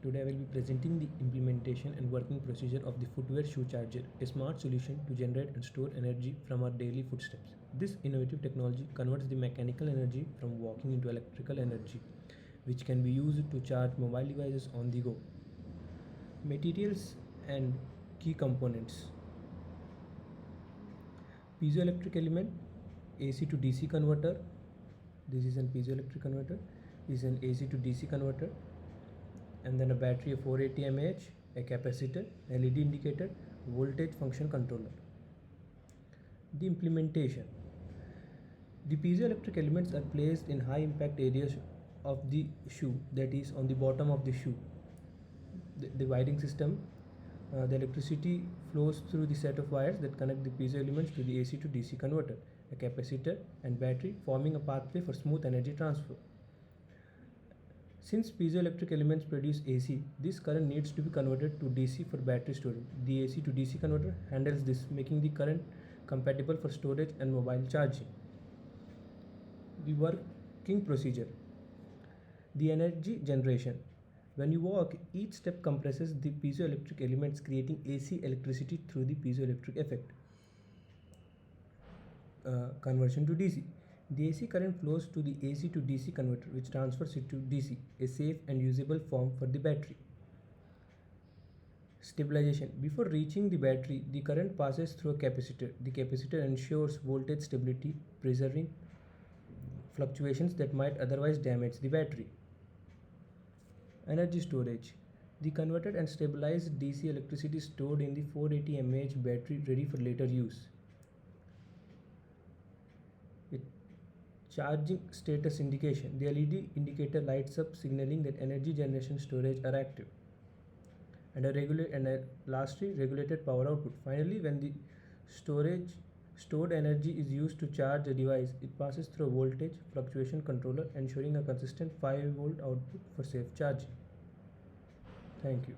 Today I will be presenting the implementation and working procedure of the footwear shoe charger, a smart solution to generate and store energy from our daily footsteps. This innovative technology converts the mechanical energy from walking into electrical energy, which can be used to charge mobile devices on the go. Materials and key components: piezoelectric element, AC to DC converter. This is an piezoelectric converter. This is an AC to DC converter, and then a battery of 480 mAh, a capacitor, LED indicator, voltage function controller. The implementation: the piezoelectric elements are placed in high impact areas of the shoe, that is on the bottom of the shoe. The wiring system: the electricity flows through the set of wires that connect the piezo elements to the AC to DC converter, a capacitor and battery, forming a pathway for smooth energy transfer. Since piezoelectric elements produce AC, this current needs to be converted to DC for battery storage. The AC to DC converter handles this, making the current compatible for storage and mobile charging. The working procedure: the energy generation. When you walk, each step compresses the piezoelectric elements, creating AC electricity through the piezoelectric effect. Conversion to DC. The AC current flows to the AC to DC converter, which transfers it to DC, a safe and usable form for the battery. Stabilization. Before reaching the battery, the current passes through a capacitor. The capacitor ensures voltage stability, preserving fluctuations that might otherwise damage the battery. Energy storage. The converted and stabilized DC electricity is stored in the 480 mAh battery, ready for later use. Charging status indication. The LED indicator lights up, signaling that energy generation storage are active. Lastly, regulated power output. Finally, when the stored energy is used to charge a device, it passes through a voltage fluctuation controller, ensuring a consistent 5-volt output for safe charging. Thank you.